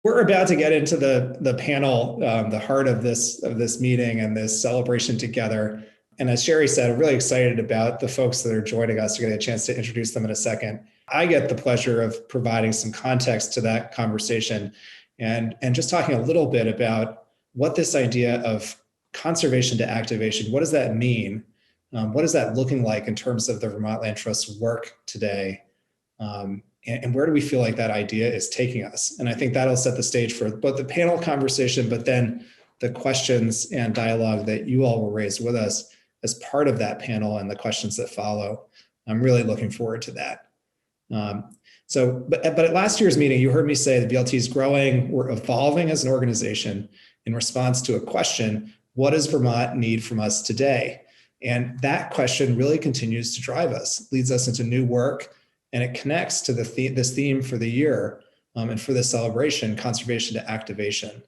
We're about to get into the panel, the heart of this meeting and this celebration together. And as Sherry said, I'm really excited about the folks that are joining us. You're going to get a chance to introduce them in a second. I get the pleasure of providing some context to that conversation and just talking a little bit about what this idea of conservation to activation, what does that mean? What is that looking like in terms of the Vermont Land Trust's work today? And where do we feel like that idea is taking us? And I think that'll set the stage for both the panel conversation, but then the questions and dialogue that you all will raise with us as part of that panel and the questions that follow. I'm really looking forward to that. But at last year's meeting, you heard me say the VLT is growing, we're evolving as an organization in response to a question, what does Vermont need from us today? And that question really continues to drive us, leads us into new work, and it connects to this theme for the year and for this celebration, conservation to activation.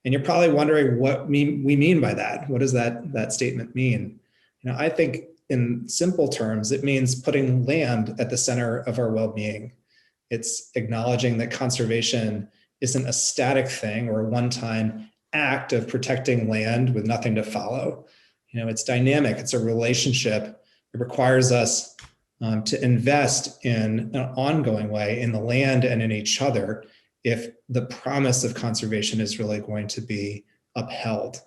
And you're probably wondering what we mean by that. What does that statement mean? I think in simple terms, it means putting land at the center of our well-being. It's acknowledging that conservation isn't a static thing or a one-time act of protecting land with nothing to follow. It's dynamic, it's a relationship. It requires us to invest in an ongoing way in the land and in each other if the promise of conservation is really going to be upheld.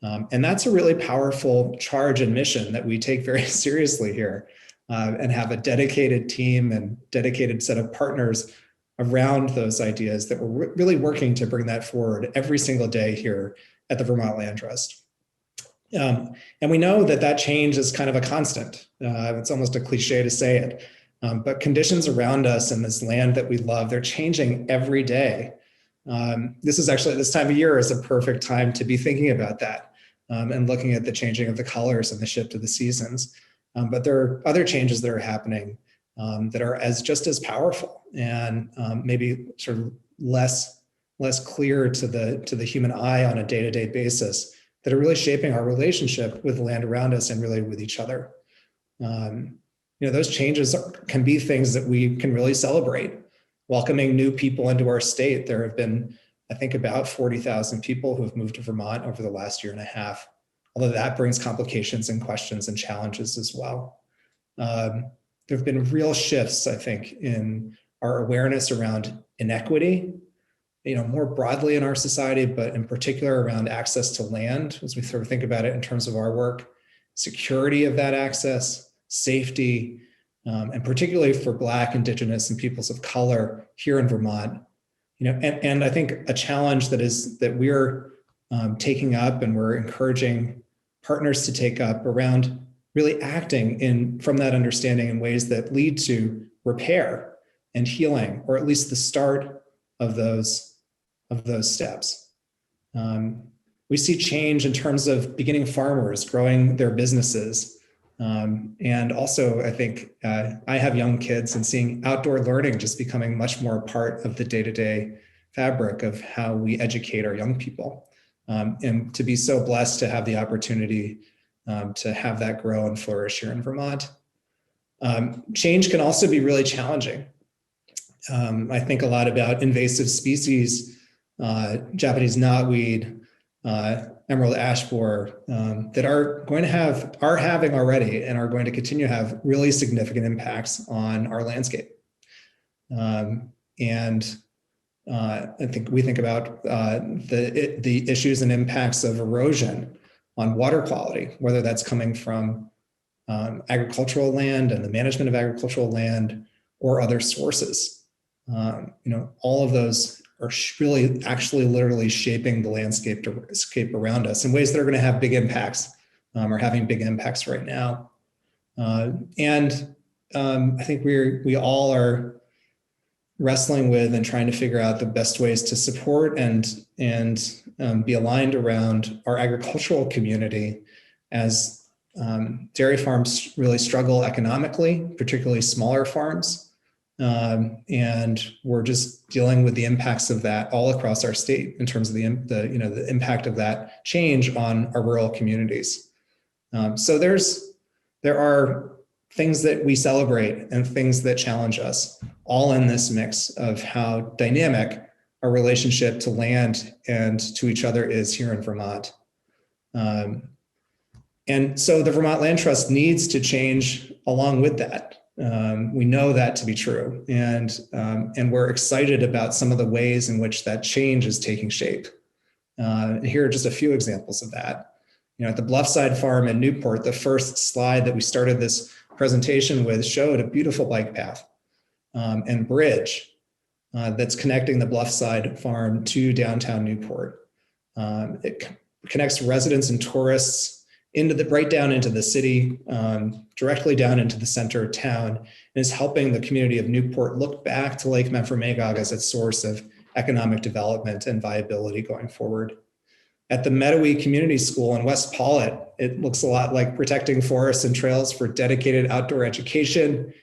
And that's a really powerful charge and mission that we take very seriously here and have a dedicated team and dedicated set of partners around those ideas that we're really working to bring that forward every single day here at the Vermont Land Trust. And we know that change is kind of a constant. It's almost a cliche to say it, but conditions around us and this land that we love, they're changing every day. This time of year is a perfect time to be thinking about that and looking at the changing of the colors and the shift of the seasons. But there are other changes that are happening that are just as powerful and maybe sort of less clear to the human eye on a day-to-day basis, that are really shaping our relationship with the land around us and really with each other. Those changes can be things that we can really celebrate. Welcoming new people into our state. There have been, I think, about 40,000 people who have moved to Vermont over the last year and a half, although that brings complications and questions and challenges as well. There have been real shifts, I think, in our awareness around inequity, more broadly in our society, but in particular around access to land, as we sort of think about it in terms of our work, security of that access, safety, and particularly for Black, Indigenous, and peoples of color here in Vermont. And I think a challenge that we're taking up and we're encouraging partners to take up around really acting from that understanding in ways that lead to repair and healing, or at least the start of those steps. We see change in terms of beginning farmers growing their businesses. And also, I think I have young kids, and seeing outdoor learning just becoming much more a part of the day-to-day fabric of how we educate our young people. And to be so blessed to have the opportunity to have that grow and flourish here in Vermont. Change can also be really challenging. I think a lot about invasive species, Japanese knotweed, emerald ash borer, that are having already and are going to continue to have really significant impacts on our landscape. And I think we think about the issues and impacts of erosion on water quality, whether that's coming from agricultural land and the management of agricultural land or other sources. All of those are really actually literally shaping the landscape around us in ways that are going to have big impacts, or having big impacts right now. And I think we all are wrestling with and trying to figure out the best ways to support and be aligned around our agricultural community as dairy farms really struggle economically, particularly smaller farms. And we're just dealing with the impacts of that all across our state in terms of the impact of that change on our rural communities. So there are things that we celebrate and things that challenge us, all in this mix of how dynamic our relationship to land and to each other is here in Vermont. And so the Vermont Land Trust needs to change along with that. We know that to be true, and we're excited about some of the ways in which that change is taking shape. And here are just a few examples of that. At the Bluffside Farm in Newport, the first slide that we started this presentation with showed a beautiful bike path and bridge that's connecting the Bluffside Farm to downtown Newport. It connects residents and tourists right down into the city, directly down into the center of town, and is helping the community of Newport look back to Lake Memphremagog as its source of economic development and viability going forward. At the Meadowy Community School in West Paulet, it looks a lot like protecting forests and trails for dedicated outdoor education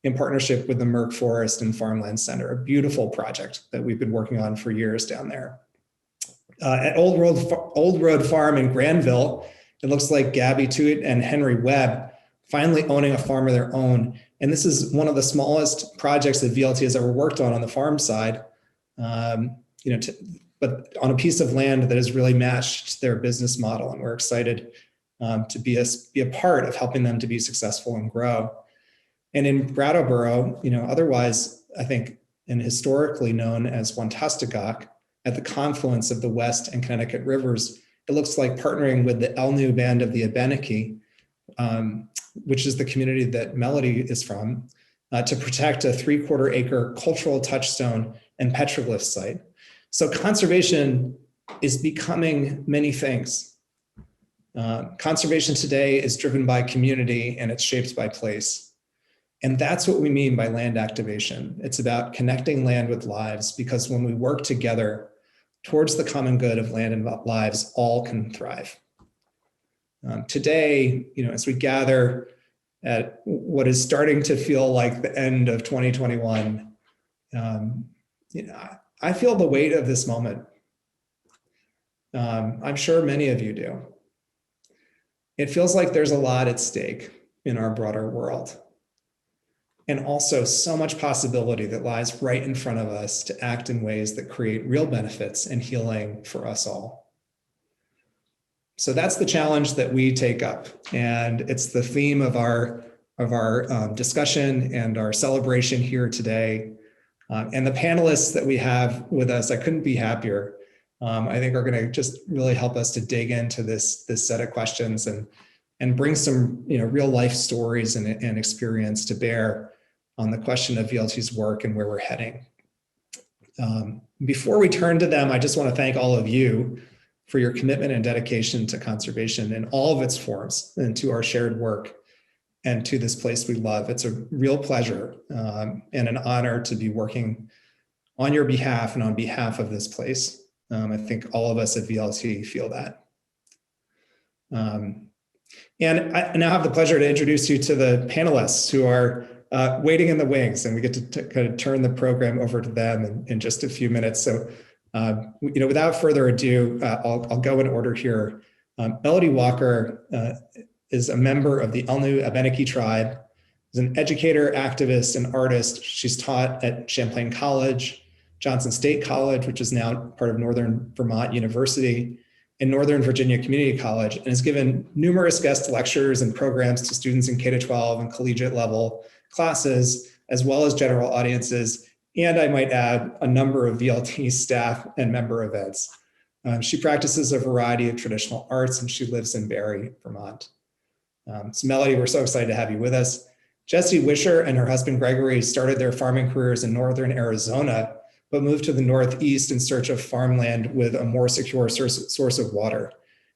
in partnership with the Merck Forest and Farmland Center, a beautiful project that we've been working on for years down there. At Old Road Farm in Granville, it looks like Gabby Tuitt and Henry Webb finally owning a farm of their own. And this is one of the smallest projects that VLT has ever worked on the farm side, but on a piece of land that has really matched their business model. And we're excited to be a part of helping them to be successful and grow. And in Brattleboro, otherwise, I think, and historically known as Wantastigock, at the confluence of the West and Connecticut rivers, it looks like partnering with the Elnu Band of the Abenaki, which is the community that Melody is from, to protect a 3/4 acre cultural touchstone and petroglyph site. So conservation is becoming many things. Conservation today is driven by community and it's shaped by place. And that's what we mean by land activation. It's about connecting land with lives, because when we work together towards the common good of land and lives, all can thrive. Today, as we gather at what is starting to feel like the end of 2021, I feel the weight of this moment. I'm sure many of you do. It feels like there's a lot at stake in our broader world, and also so much possibility that lies right in front of us to act in ways that create real benefits and healing for us all. So that's the challenge that we take up, and it's the theme of our discussion and our celebration here today. And the panelists that we have with us, I couldn't be happier. I think are going to just really help us to dig into this set of questions and bring some real life stories and experience to bear on the question of VLT's work and where we're heading. Before we turn to them, I just want to thank all of you for your commitment and dedication to conservation in all of its forms, and to our shared work and to this place we love. It's a real pleasure and an honor to be working on your behalf and on behalf of this place. I think all of us at VLT feel that. And I now have the pleasure to introduce you to the panelists who are waiting in the wings, and we get to kind of turn the program over to them in just a few minutes. So, without further ado, I'll go in order here. Melody Walker is a member of the Elnu Abenaki tribe. Is an educator, activist, and artist. She's taught at Champlain College, Johnson State College, which is now part of Northern Vermont University, and Northern Virginia Community College, and has given numerous guest lectures and programs to students in K-12 and collegiate level classes, as well as general audiences, and I might add a number of VLT staff and member events. She practices a variety of traditional arts, and she lives in Barre, Vermont. So Melody, we're so excited to have you with us. Jessie Wisher and her husband Gregory started their farming careers in northern Arizona, but moved to the Northeast in search of farmland with a more secure source of water.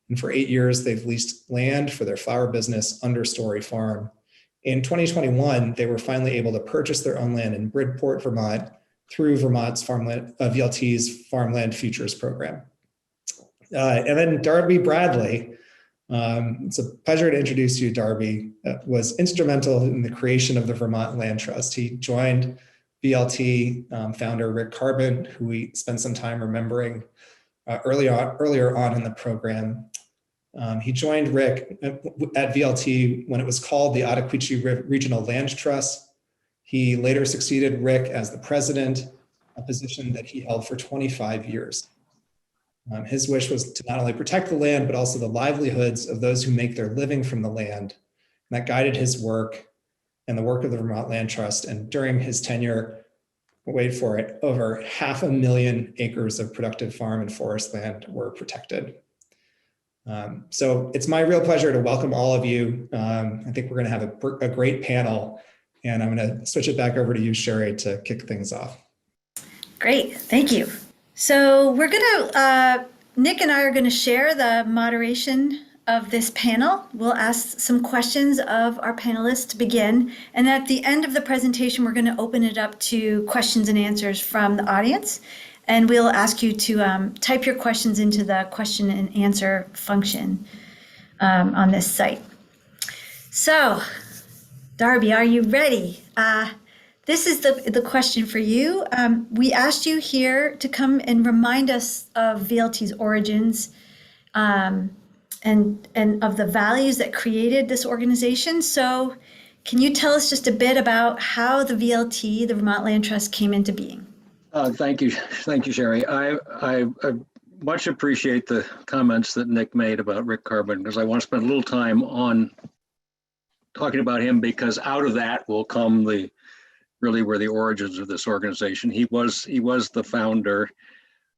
And for 8 years, they've leased land for their flower business, Understory Farm. In 2021, they were finally able to purchase their own land in Bridport, Vermont, through Vermont's VLT's Farmland Futures program. And then Darby Bradley, it's a pleasure to introduce you, Darby, was instrumental in the creation of the Vermont Land Trust. He joined VLT founder Rick Carbon, who we spent some time remembering earlier on in the program. He joined Rick at VLT when it was called the Ottaquiche Regional Land Trust. He later succeeded Rick as the president, a position that he held for 25 years. His wish was to not only protect the land, but also the livelihoods of those who make their living from the land. And that guided his work and the work of the Vermont Land Trust. And during his tenure, wait for it, over 500,000 acres of productive farm and forest land were protected. So it's my real pleasure to welcome all of you. I think we're going to have a great panel, and I'm going to switch it back over to you, Sherry, to kick things off. Great, thank you. So we're going to, Nick and I are going to share the moderation of this panel. We'll ask some questions of our panelists to begin. And at the end of the presentation, we're going to open it up to questions and answers from the audience. And we'll ask you to type your questions into the question and answer function on this site. So, Darby, are you ready? This is the question for you. We asked you here to come and remind us of VLT's origins and of the values that created this organization. So can you tell us just a bit about how the VLT, the Vermont Land Trust, came into being? Thank you, Sherry. I much appreciate the comments that Nick made about Rick Carbon, because I want to spend a little time on talking about him, because out of that will come really were the origins of this organization. He was the founder,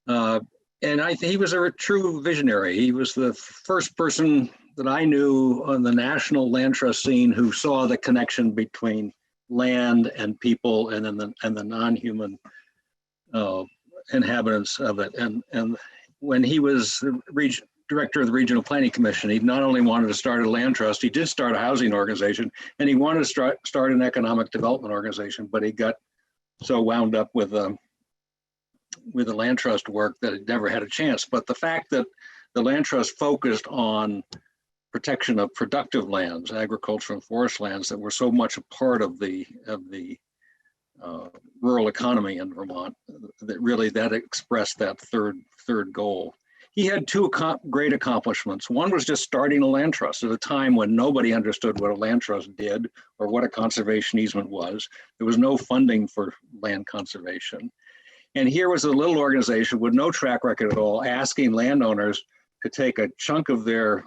and I think he was a true visionary. He was the first person that I knew on the national land trust scene who saw the connection between land and people, and then the non-human inhabitants of it. And when he was director of the Regional Planning Commission, he not only wanted to start a land trust, he did start a housing organization, and he wanted to start an economic development organization, but he got so wound up with the land trust work that it never had a chance. But the fact that the land trust focused on protection of productive lands, agricultural and forest lands, that were so much a part of the rural economy in Vermont, that expressed that third goal. He had two great accomplishments. One was just starting a land trust at a time when nobody understood what a land trust did or what a conservation easement was. There was no funding for land conservation. And here was a little organization with no track record at all, asking landowners to take a chunk of their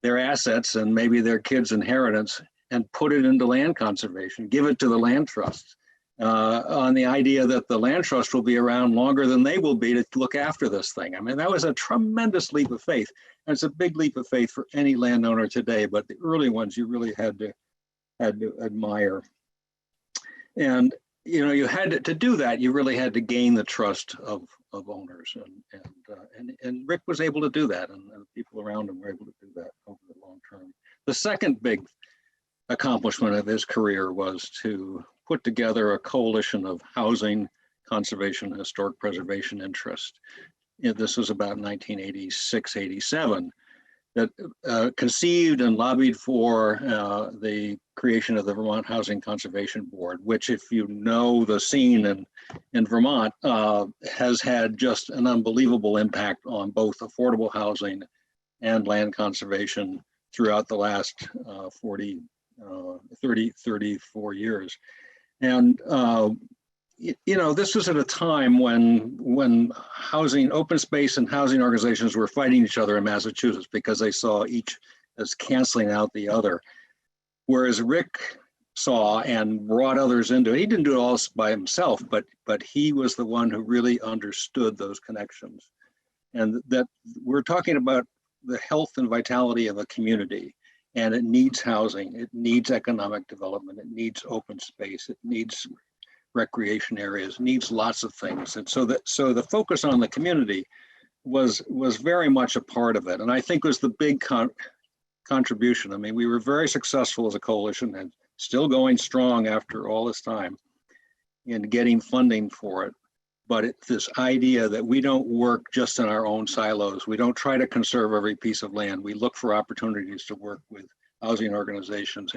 assets and maybe their kids' inheritance and put it into land conservation, give it to the land trust, on the idea that the land trust will be around longer than they will be to look after this thing. I mean, that was a tremendous leap of faith. And it's a big leap of faith for any landowner today, but the early ones you really had to admire. And you had to do that, you really had to gain the trust of owners. And Rick was able to do that, and people around him were able to do that over the long term. The second big accomplishment of his career was to put together a coalition of housing, conservation, and historic preservation interests. This was about 1986, 87, that conceived and lobbied for the creation of the Vermont Housing Conservation Board, which, if you know the scene in Vermont, has had just an unbelievable impact on both affordable housing and land conservation throughout the last 34 years. And this was at a time when housing, open space and housing organizations were fighting each other in Massachusetts because they saw each as canceling out the other. Whereas Rick saw and brought others into it. He didn't do it all by himself, but he was the one who really understood those connections. And that we're talking about the health and vitality of a community. And it needs housing, it needs economic development, it needs open space, it needs recreation areas, needs lots of things. And so the focus on the community was very much a part of it. And I think was the big contribution. I mean, we were very successful as a coalition and still going strong after all this time in getting funding for it. But it's this idea that we don't work just in our own silos. We don't try to conserve every piece of land. We look for opportunities to work with housing organizations,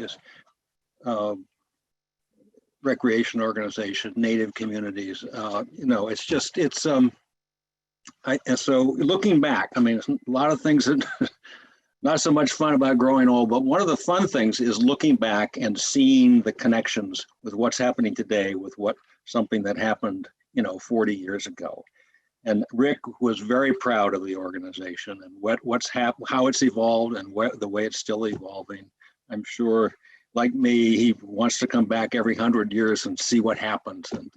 recreation organizations, native communities. And so looking back, I mean, a lot of things that not so much fun about growing old, but one of the fun things is looking back and seeing the connections with what's happening today with something that happened 40 years ago. And Rick was very proud of the organization and how it's evolved and the way it's still evolving. I'm sure, like me, he wants to come back every 100 years and see what happens. And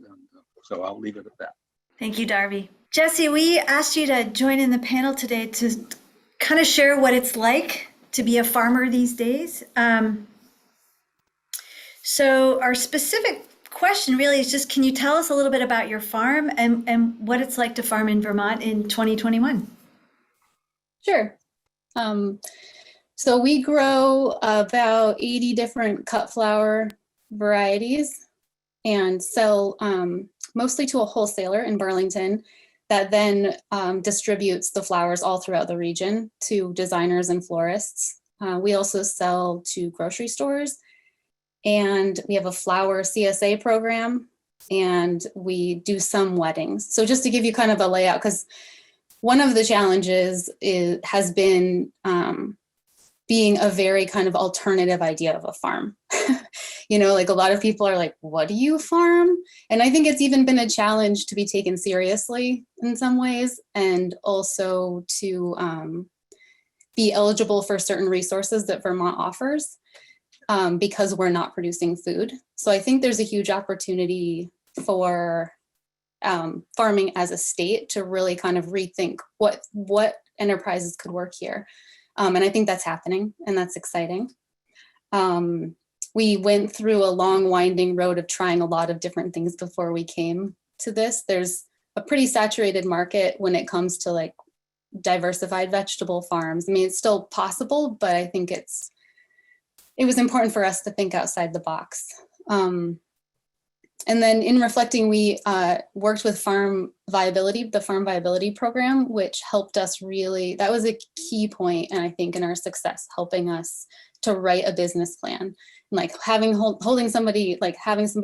so I'll leave it at that. Thank you, Darby. Jesse, we asked you to join in the panel today to kind of share what it's like to be a farmer these days. So our specific question really is just, can you tell us a little bit about your farm and what it's like to farm in Vermont in 2021? Sure. So we grow about 80 different cut flower varieties and sell mostly to a wholesaler in Burlington that then distributes the flowers all throughout the region to designers and florists. We also sell to grocery stores, and we have a flower CSA program, and we do some weddings. So just to give you kind of a layout, because one of the challenges has been being a very kind of alternative idea of a farm. Like a lot of people are like, what do you farm? And I think it's even been a challenge to be taken seriously in some ways, and also to be eligible for certain resources that Vermont offers because we're not producing food. So I think there's a huge opportunity for farming as a state to really kind of rethink what enterprises could work here. And I think that's happening, and that's exciting. We went through a long winding road of trying a lot of different things before we came to this. There's a pretty saturated market when it comes to like diversified vegetable farms. I mean, it's still possible, but I think it was important for us to think outside the box. And then in reflecting, we worked with farm viability, the farm viability program, which helped us really, that was a key point, and I think in our success, helping us to write a business plan, and like having somebody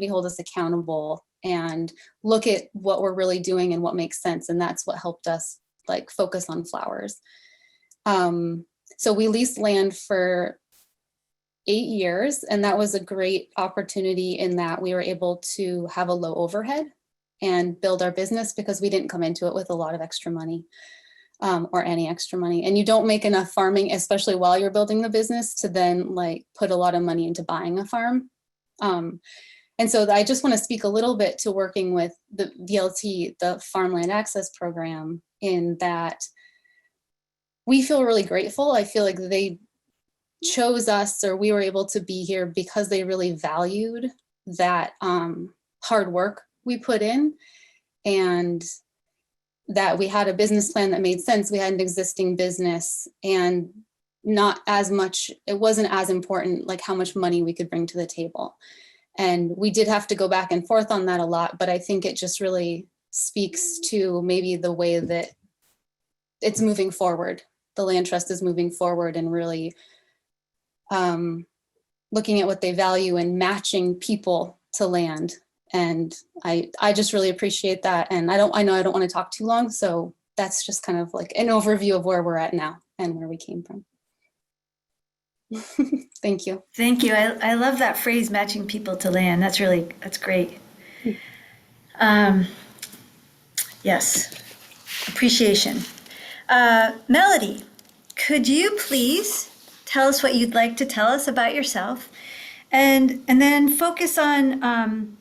hold us accountable and look at what we're really doing and what makes sense. And that's what helped us like focus on flowers. So we leased land for 8 years, and that was a great opportunity in that we were able to have a low overhead and build our business because we didn't come into it with a lot of extra money or any extra money. And you don't make enough farming, especially while you're building the business, to then like put a lot of money into buying a farm. And so I just want to speak a little bit to working with the VLT, the Farmland Access Program, in that we feel really grateful. I feel like they chose us, or we were able to be here because they really valued that hard work we put in, and that we had a business plan that made sense. We had an existing business, and not as much, it wasn't as important like how much money we could bring to the table. And we did have to go back and forth on that a lot, but I think it just really speaks to maybe the way that it's moving forward. The Land Trust is moving forward and really looking at what they value and matching people to land. And I just really appreciate that. And I know I don't want to talk too long, so that's just kind of like an overview of where we're at now and where we came from. Thank you. Thank you. I love that phrase, matching people to land. That's great. Yes, appreciation. Melody, could you please tell us what you'd like to tell us about yourself, and then focus on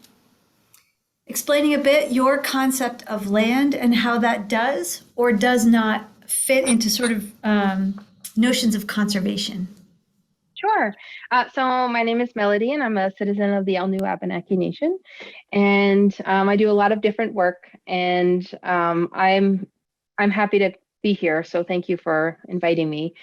explaining a bit your concept of land and how that does or does not fit into sort of notions of conservation. Sure. So my name is Melody, and I'm a citizen of the Elnu Abenaki Nation, and I do a lot of different work, and I'm happy to be here. So thank you for inviting me.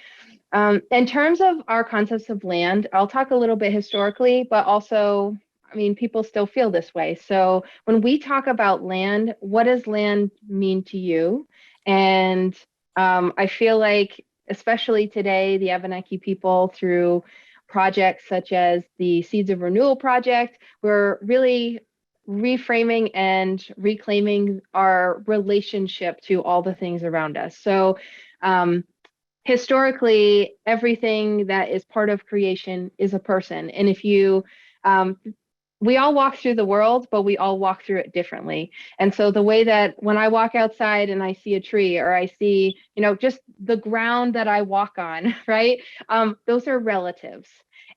In terms of our concepts of land, I'll talk a little bit historically, but also, I mean, people still feel this way. So when we talk about land, what does land mean to you? And I feel like, especially today, the Abenaki people, through projects such as the Seeds of Renewal project, we're really reframing and reclaiming our relationship to all the things around us. So historically, everything that is part of creation is a person. And if you we all walk through the world, but we all walk through it differently. And so the way that when I walk outside and I see a tree, or I see, just the ground that I walk on, right? Those are relatives.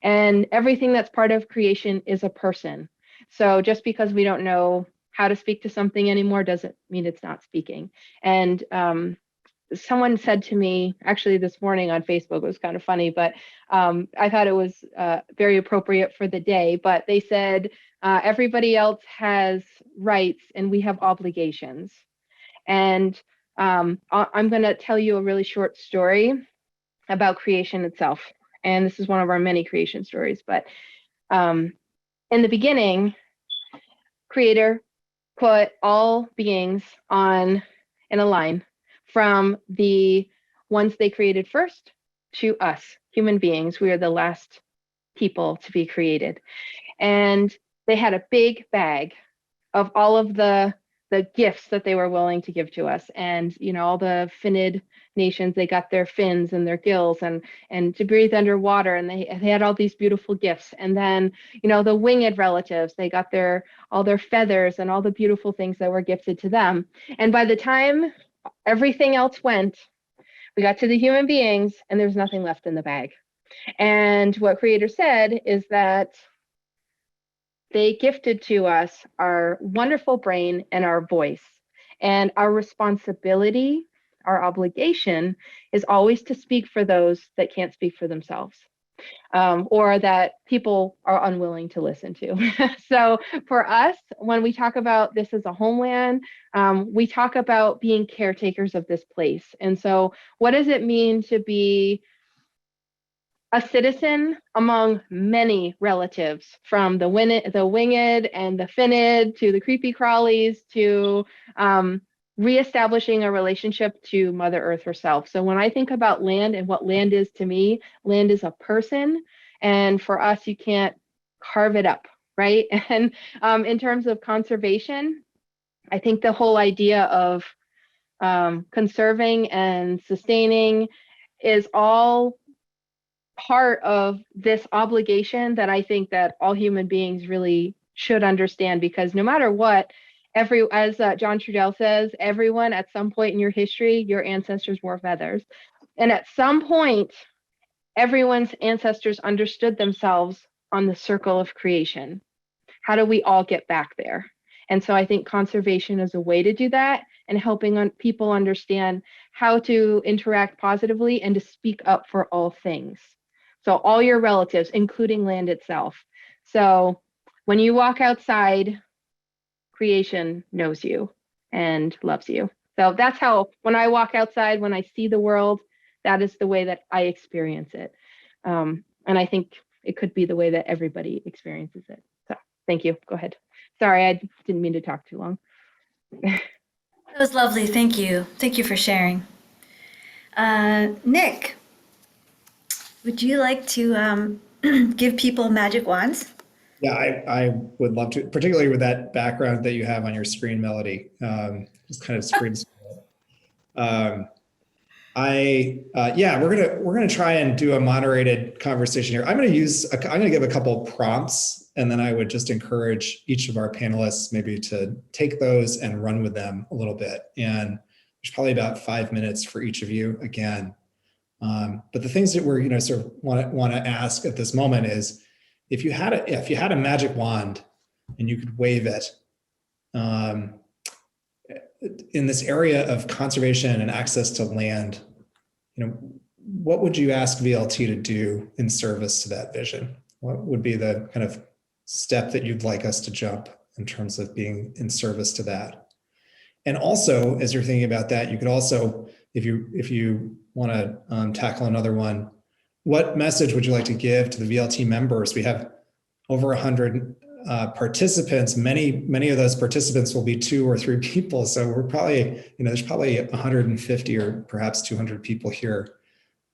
And everything that's part of creation is a person. So just because we don't know how to speak to something anymore doesn't mean it's not speaking. And someone said to me, actually this morning on Facebook, it was kind of funny, but I thought it was very appropriate for the day, but they said, everybody else has rights and we have obligations. And I'm going to tell you a really short story about creation itself. And this is one of our many creation stories, but in the beginning, Creator put all beings in a line, from the ones they created first to us, human beings. We are the last people to be created. And they had a big bag of all of the gifts that they were willing to give to us. And, all the finnid nations, they got their fins and their gills and to breathe underwater. And they had all these beautiful gifts. And then, the winged relatives, they got all their feathers and all the beautiful things that were gifted to them. And by the time everything else went, we got to the human beings and there's nothing left in the bag. And what Creator said is that they gifted to us our wonderful brain and our voice. And our responsibility, our obligation, is always to speak for those that can't speak for themselves, or that people are unwilling to listen to. So for us, when we talk about this as a homeland, we talk about being caretakers of this place. And so what does it mean to be a citizen among many relatives, from the winged and the finnid to the creepy crawlies to reestablishing a relationship to Mother Earth herself? So when I think about land and what land is to me, land is a person. And for us, you can't carve it up, right? And in terms of conservation, I think the whole idea of conserving and sustaining is all part of this obligation that I think that all human beings really should understand, because no matter what, as John Trudell says, everyone at some point in your history, your ancestors wore feathers. And at some point, everyone's ancestors understood themselves on the circle of creation. How do we all get back there? And so I think conservation is a way to do that, and helping people understand how to interact positively and to speak up for all things. So all your relatives, including land itself. So when you walk outside, creation knows you and loves you. So that's how, when I walk outside, when I see the world, that is the way that I experience it. And I think it could be the way that everybody experiences it. So thank you. Go ahead. Sorry, I didn't mean to talk too long. That was lovely. Thank you. Thank you for sharing. Nick, would you like to give people magic wands? Yeah, I would love to, particularly with that background that you have on your screen, Melody. Just kind of screens. We're gonna try and do a moderated conversation here. I'm gonna give a couple prompts, and then I would just encourage each of our panelists maybe to take those and run with them a little bit. And there's probably about 5 minutes for each of you again. But the things that we're sort of want to ask at this moment is, if you had a magic wand and you could wave it in this area of conservation and access to land, what would you ask VLT to do in service to that vision? What would be the kind of step that you'd like us to jump in terms of being in service to that? And also, as you're thinking about that, you could also, if you want to tackle another one, what message would you like to give to the VLT members? We have over 100 participants. Many of those participants will be 2 or 3 people. So we're probably, there's probably 150 or perhaps 200 people here.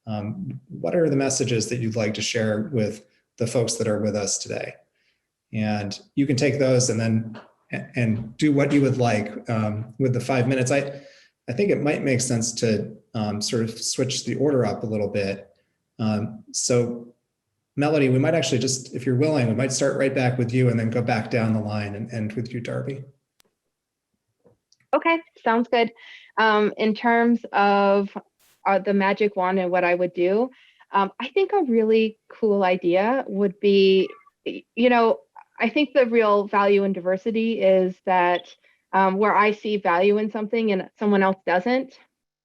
What are the messages that you'd like to share with the folks that are with us today? And you can take those and do what you would like with the 5 minutes. I think it might make sense to sort of switch the order up a little bit. So Melody, we might actually just, if you're willing, we might start right back with you and then go back down the line and end with you, Darby. Okay, sounds good. In terms of the magic wand and what I would do, I think a really cool idea would be, I think the real value in diversity is that where I see value in something and someone else doesn't,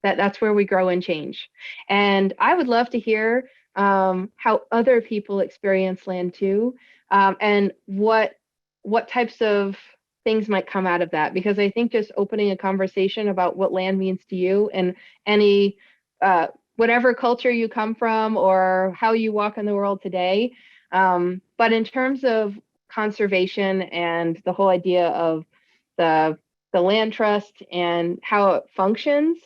that's where we grow and change. And I would love to hear how other people experience land too, and what types of things might come out of that, because I think just opening a conversation about what land means to you and any whatever culture you come from or how you walk in the world today. But in terms of conservation and the whole idea of the land trust and how it functions,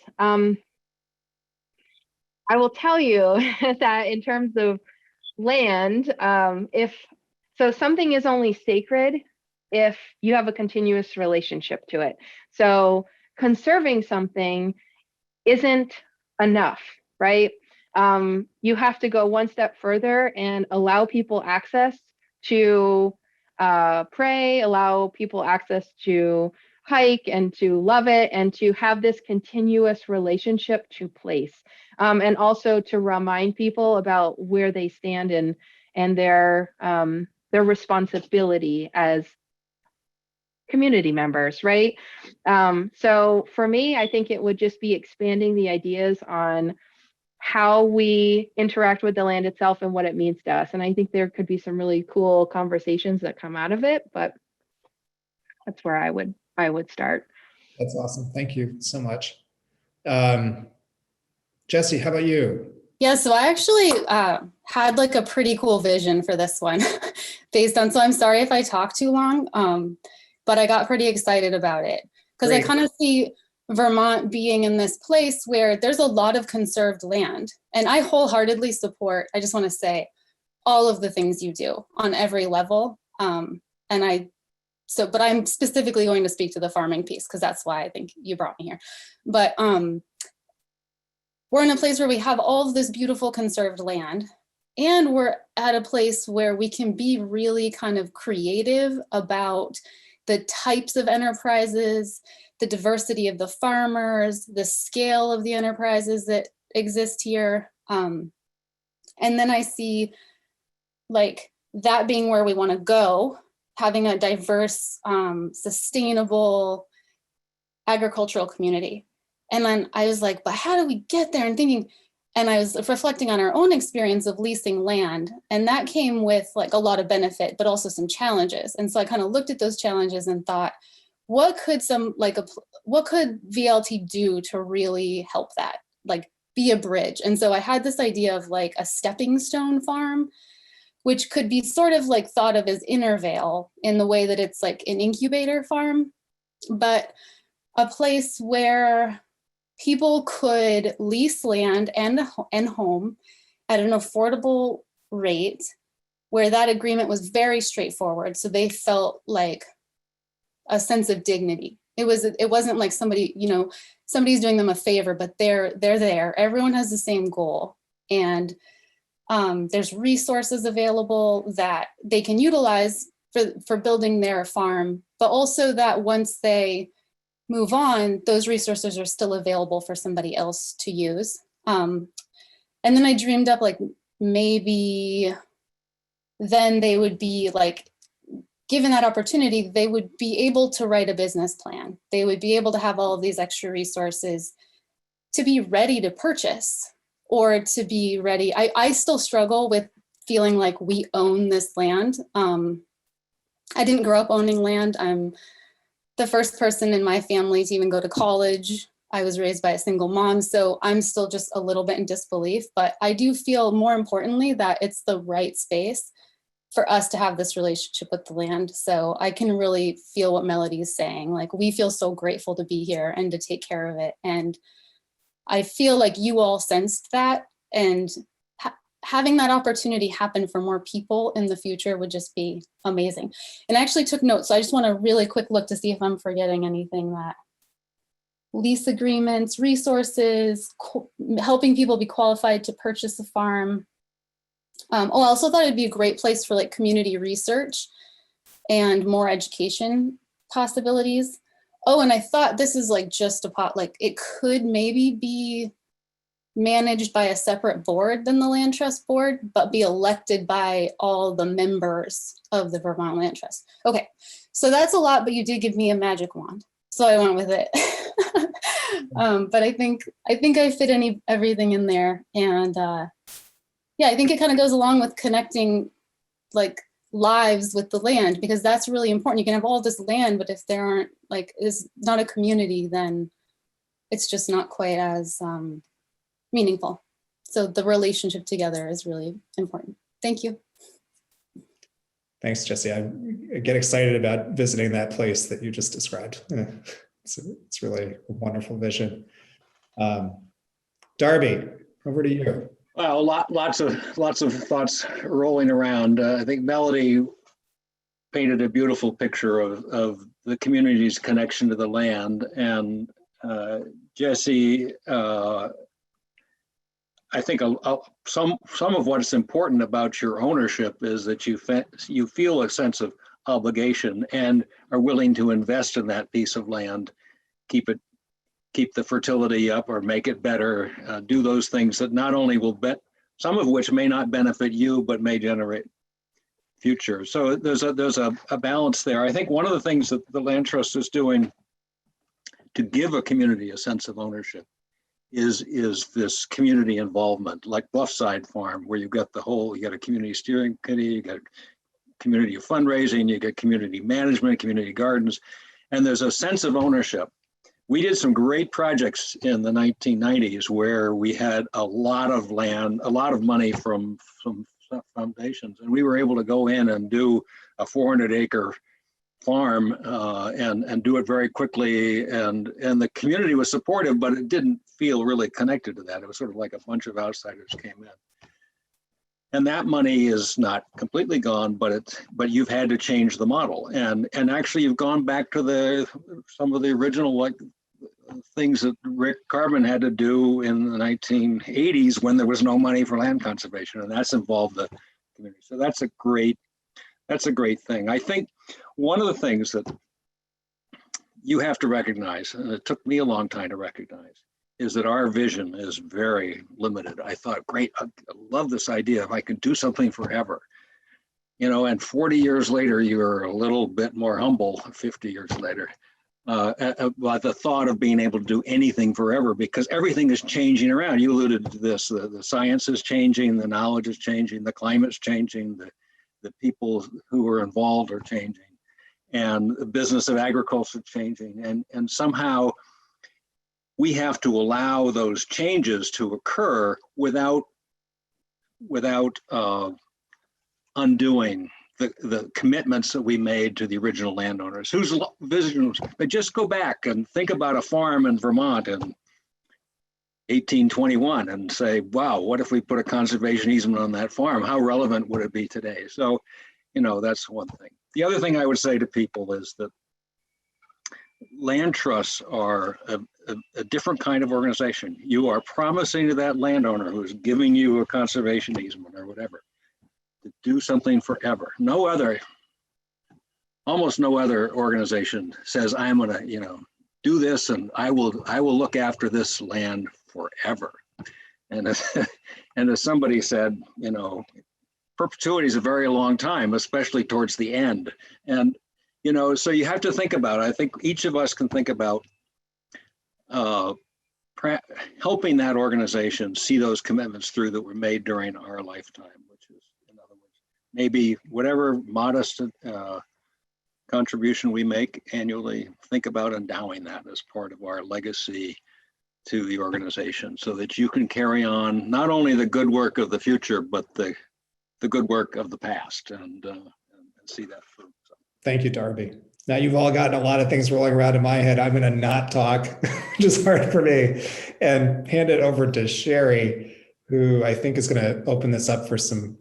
I will tell you that in terms of land, if something is only sacred if you have a continuous relationship to it. So conserving something isn't enough, right? You have to go one step further and allow people access to pray, allow people access to hike and to love it, and to have this continuous relationship to place, and also to remind people about where they stand and their responsibility as community members, right? So for me, I think it would just be expanding the ideas on how we interact with the land itself and what it means to us. And I think there could be some really cool conversations that come out of it, but that's where I would start. That's awesome. Thank you so much. Jesse, how about you? Yeah, so I actually had like a pretty cool vision for this one based on, so I'm sorry if I talk too long, but I got pretty excited about it because I kind of see Vermont being in this place where there's a lot of conserved land. And I wholeheartedly support, I just want to say, all of the things you do on every level. But I'm specifically going to speak to the farming piece because that's why I think you brought me here. But we're in a place where we have all of this beautiful conserved land, and we're at a place where we can be really kind of creative about the types of enterprises, the diversity of the farmers, the scale of the enterprises that exist here. And then I see like that being where we want to go, having a diverse, sustainable agricultural community. And then I was like, but how do we get there? And thinking, and I was reflecting on our own experience of leasing land. And that came with like a lot of benefit, but also some challenges. And so I kind of looked at those challenges and thought, what could VLT do to really help that? Like be a bridge. And so I had this idea of like a stepping stone farm, which could be sort of like thought of as Intervale in the way that it's like an incubator farm, but a place where people could lease land and home at an affordable rate, where that agreement was very straightforward. So they felt like a sense of dignity. It wasn't like somebody's doing them a favor, but they're there. Everyone has the same goal. And there's resources available that they can utilize for building their farm, but also that once they move on, those resources are still available for somebody else to use. And then I dreamed up like maybe then they would be like, given that opportunity, they would be able to write a business plan. They would be able to have all of these extra resources to be ready to purchase or to be ready. I still struggle with feeling like we own this land. I didn't grow up owning land. I'm the first person in my family to even go to college. I was raised by a single mom, so I'm still just a little bit in disbelief, but I do feel more importantly that it's the right space for us to have this relationship with the land. So I can really feel what Melody is saying. Like we feel so grateful to be here and to take care of it. And I feel like you all sensed that, and having that opportunity happen for more people in the future would just be amazing. And I actually took notes, so I just want a really quick look to see if I'm forgetting anything. That lease agreements, resources, helping people be qualified to purchase a farm, I also thought it'd be a great place for like community research and more education possibilities. Oh, and I thought this is like just a pot, like it could maybe be managed by a separate board than the Land Trust board, but be elected by all the members of the Vermont Land Trust. Okay, so that's a lot, but you did give me a magic wand, so I went with it. But I think I fit everything in there, and yeah, I think it kind of goes along with connecting like lives with the land, because that's really important. You can have all this land, but if there aren't like is not a community, then it's just not quite as meaningful. So the relationship together is really important. Thank you. Thanks, Jesse. I get excited about visiting that place that you just described. It's really a wonderful vision. Darby, over to you. Well, lots of thoughts rolling around. I think Melody painted a beautiful picture of the community's connection to the land, and Jesse, I think some of what's important about your ownership is that you feel a sense of obligation and are willing to invest in that piece of land, keep the fertility up or make it better, do those things that not only will some of which may not benefit you, but may generate future. So there's a balance there. I think one of the things that the Land Trust is doing to give a community a sense of ownership is this community involvement, like Bluffside Farm, where you got a community steering committee, you got community fundraising, you get community management, community gardens, and there's a sense of ownership. We did some great projects in the 1990s where we had a lot of land, a lot of money from some foundations, and we were able to go in and do a 400-acre farm and do it very quickly, and the community was supportive, but it didn't feel really connected to that. It was sort of like a bunch of outsiders came in. And that money is not completely gone, but you've had to change the model, and actually you've gone back to some of the original things that Rick Carbon had to do in the 1980s when there was no money for land conservation, and that's involved the community. So that's a great thing. I think one of the things that you have to recognize, and it took me a long time to recognize, is that our vision is very limited. I thought, great, I love this idea if I could do something forever. And 40 years later, you're a little bit more humble, 50 years later, about the thought of being able to do anything forever, because everything is changing around. You alluded to this, the science is changing, the knowledge is changing, the climate's changing, the people who are involved are changing, and the business of agriculture is changing. And somehow we have to allow those changes to occur without undoing the commitments that we made to the original landowners, whose visions. But just go back and think about a farm in Vermont in 1821 and say, wow, what if we put a conservation easement on that farm? How relevant would it be today? So, that's one thing. The other thing I would say to people is that land trusts are a different kind of organization. You are promising to that landowner who's giving you a conservation easement or whatever to do something forever. Almost no other organization says, I'm gonna, do this and I will look after this land forever. And as somebody said, perpetuity is a very long time, especially towards the end. And, so you have to think about it. I think each of us can think about helping that organization see those commitments through that were made during our lifetime, which is, in other words, maybe whatever modest contribution we make annually, think about endowing that as part of our legacy to the organization, so that you can carry on not only the good work of the future, but the good work of the past, and see that through. So. Thank you, Darby. Now you've all gotten a lot of things rolling around in my head. I'm going to not talk, which is hard for me, and hand it over to Sherry, who I think is going to open this up for some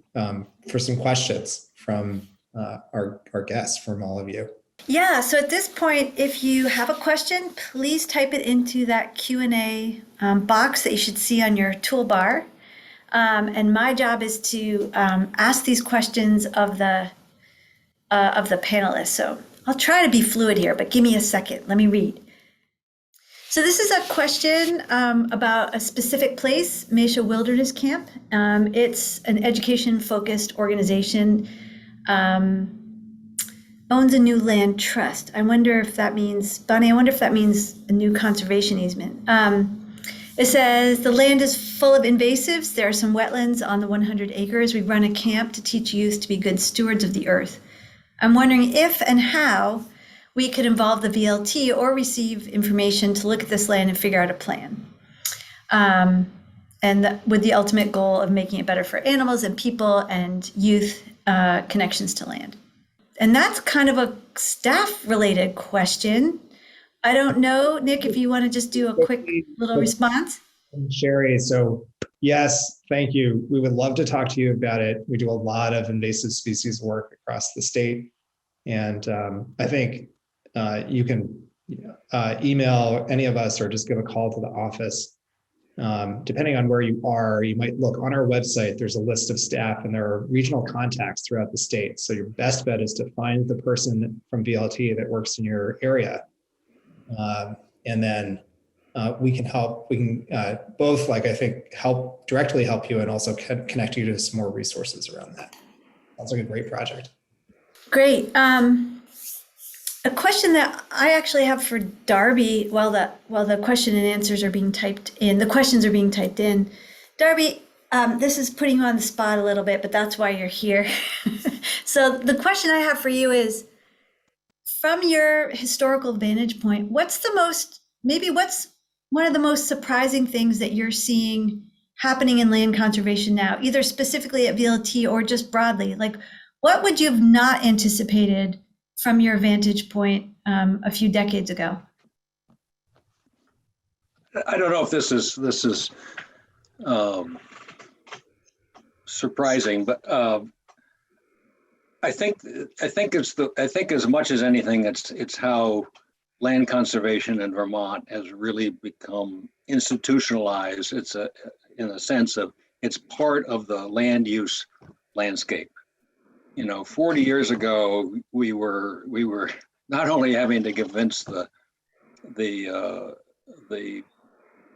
questions from our guests, from all of you. Yeah, so at this point, if you have a question, please type it into that Q&A box that you should see on your toolbar. And my job is to ask these questions of the panelists. So I'll try to be fluid here, but give me a second. Let me read. So this is a question about a specific place, Mesa Wilderness Camp. It's an education-focused organization, owns a new land trust. I wonder if that means, Bonnie, I wonder if that means a new conservation easement. It says, the land is full of invasives. There are some wetlands on the 100 acres. We run a camp to teach youth to be good stewards of the earth. I'm wondering if and how we could involve the VLT or receive information to look at this land and figure out a plan. With the ultimate goal of making it better for animals and people and youth connections to land. And that's kind of a staff-related question. I don't know, Nick, if you want to just do a quick little response. Sherry, so yes, thank you. We would love to talk to you about it. We do a lot of invasive species work across the state. And I think you can email any of us or just give a call to the office. Depending on where you are, you might look on our website, there's a list of staff and there are regional contacts throughout the state. So your best bet is to find the person from VLT that works in your area. And then we can help, we can both, like, I think, directly help you and also connect you to some more resources around that. Sounds like a great project. Great. A question that I actually have for Darby while the question and answers are being typed in, the questions are being typed in. Darby, this is putting you on the spot a little bit, but that's why you're here. So the question I have for you is, from your historical vantage point, what's one of the most surprising things that you're seeing happening in land conservation now, either specifically at VLT or just broadly? Like, what would you have not anticipated from your vantage point a few decades ago? I don't know if this is surprising, but I think as much as anything, it's how land conservation in Vermont has really become institutionalized. It's in the sense of it's part of the land use landscape. 40 years ago, we were not only having to convince the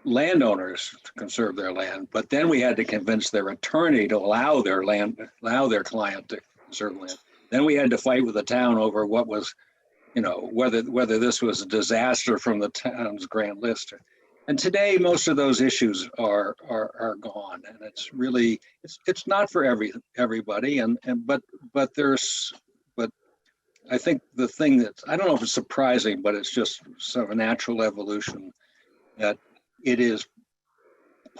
landowners to conserve their land, but then we had to convince their attorney to allow their client to conserve land. Then we had to fight with the town over what was, whether this was a disaster from the town's grand list. And today, most of those issues are gone, and it's really it's not for everybody. But I think the thing that, I don't know if it's surprising, but it's just sort of a natural evolution that it is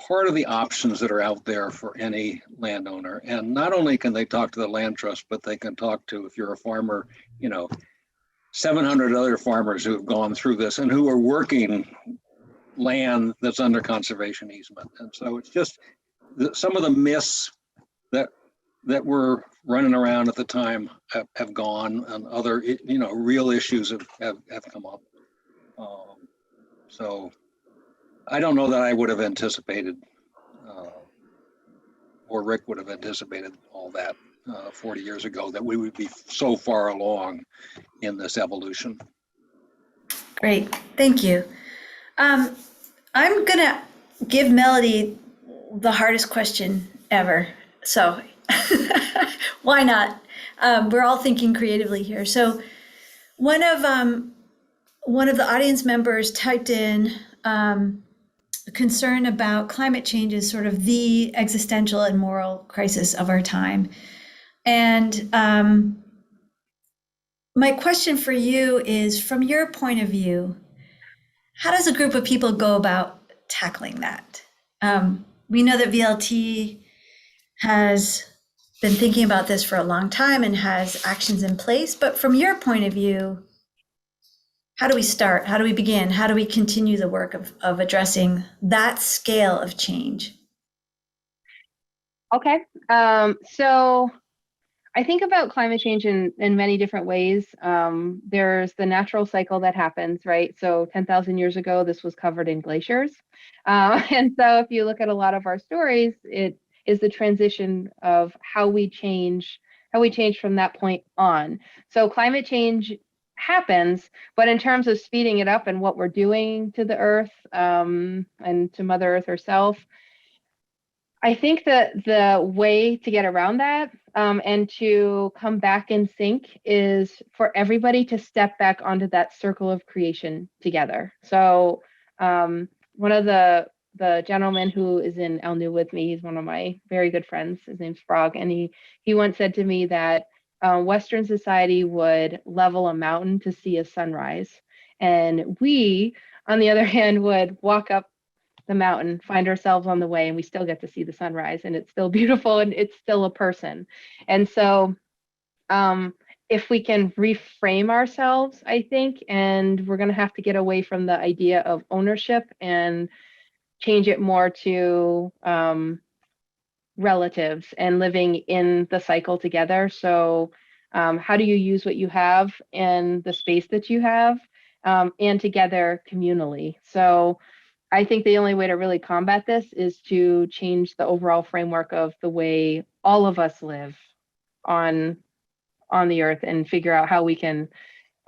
part of the options that are out there for any landowner. And not only can they talk to the land trust, but they can talk to, if you're a farmer, 700 other farmers who have gone through this and who are working land that's under conservation easement. And so it's just some of the myths that were running around at the time have gone, and other real issues have come up. So I don't know that I would have anticipated or Rick would have anticipated all that 40 years ago, that we would be so far along in this evolution. Great, thank you. I'm gonna give Melody the hardest question ever. So why not? We're all thinking creatively here. So one of the audience members typed in concern about climate change is sort of the existential and moral crisis of our time. And my question for you is, from your point of view, how does a group of people go about tackling that? We know that VLT has been thinking about this for a long time and has actions in place, but from your point of view, how do we start? How do we begin? How do we continue the work of addressing that scale of change? Okay, so I think about climate change in many different ways. There's the natural cycle that happens, right? So 10,000 years ago, this was covered in glaciers. And so if you look at a lot of our stories, it is the transition of how we change from that point on. So climate change happens, but in terms of speeding it up and what we're doing to the earth and to Mother Earth herself, I think that the way to get around that and to come back in sync is for everybody to step back onto that circle of creation together. So one of the gentlemen who is in El New with me, he's one of my very good friends, his name's Frog, and he once said to me that Western society would level a mountain to see a sunrise. And we, on the other hand, would walk up the mountain, find ourselves on the way, and we still get to see the sunrise, and it's still beautiful, and it's still a person. And so if we can reframe ourselves, I think, and we're going to have to get away from the idea of ownership and change it more to relatives and living in the cycle together. So how do you use what you have and the space that you have and together communally? So I think the only way to really combat this is to change the overall framework of the way all of us live on the earth and figure out how we can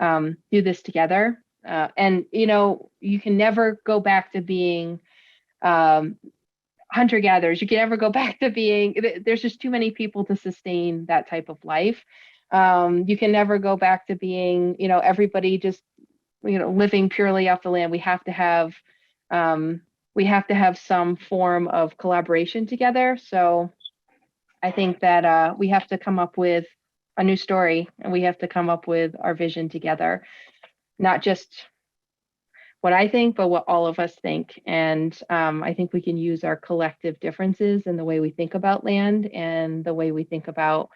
do this together. And, you know, you can never go back to being hunter-gatherers. You can never go back to being, there's just too many people to sustain that type of life. You can never go back to being, you know, everybody just, you know, living purely off the land. We have to have some form of collaboration together. So I think that we have to come up with a new story, and we have to come up with our vision together, not just what I think, but what all of us think. And I think we can use our collective differences in the way we think about land and the way we think about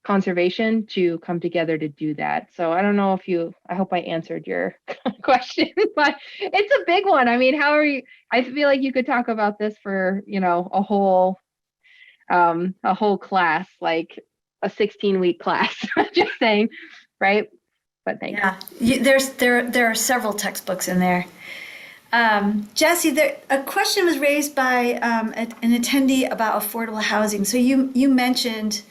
conservation to come together to do that. So I don't know if I hope I answered your question, but it's a big one. I mean, I feel like you could talk about this for, you know, a whole class, like a 16-week class, just saying, right? But thank you. There are several textbooks in there. Jesse, a question was raised by an attendee about affordable housing. So you mentioned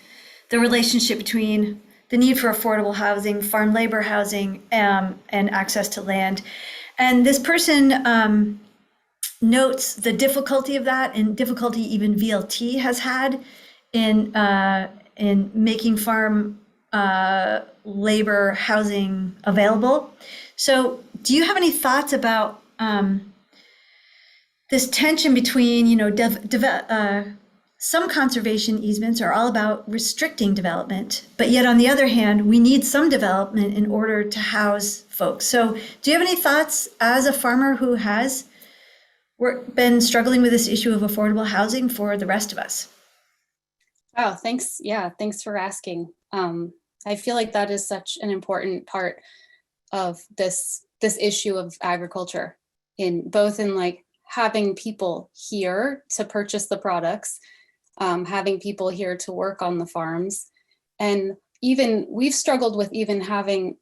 the relationship between the need for affordable housing, farm labor housing, and access to land. And this person notes the difficulty of that, and difficulty even VLT has had in making farm labor housing available. So do you have any thoughts about this tension between, you know, some conservation easements are all about restricting development, but yet on the other hand, we need some development in order to house folks. So do you have any thoughts as a farmer who has been struggling with this issue of affordable housing for the rest of us? Oh, thanks. Yeah, thanks for asking. I feel like that is such an important part of this issue of agriculture, in like having people here to purchase the products, having people here to work on the farms. And even we've struggled with even having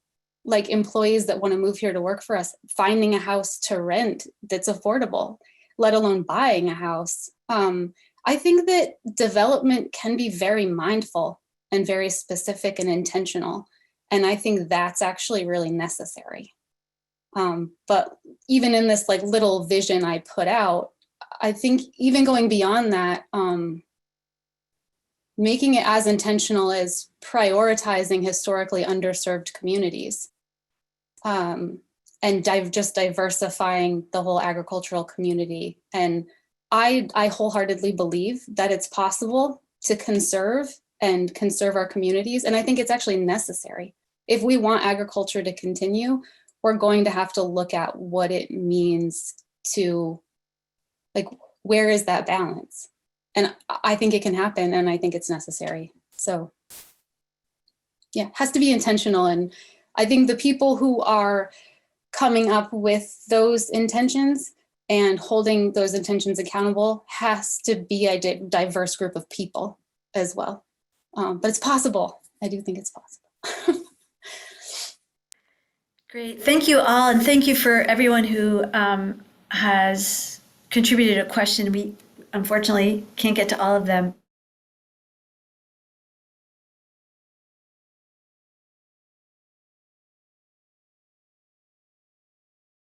like employees that want to move here to work for us, finding a house to rent that's affordable, let alone buying a house. I think that development can be very mindful and very specific and intentional. And I think that's actually really necessary. But even in this like little vision I put out, I think even going beyond that, making it as intentional as prioritizing historically underserved communities, and just diversifying the whole agricultural community. And I wholeheartedly believe that it's possible to conserve our communities. And I think it's actually necessary. If we want agriculture to continue, we're going to have to look at what it means to, like, where is that balance? And I think it can happen, and I think it's necessary. So yeah, it has to be intentional. And I think the people who are coming up with those intentions and holding those intentions accountable has to be a diverse group of people as well. But it's possible. I do think it's possible. Great. Thank you all. And thank you for everyone who has contributed a question. unfortunately can't get to all of them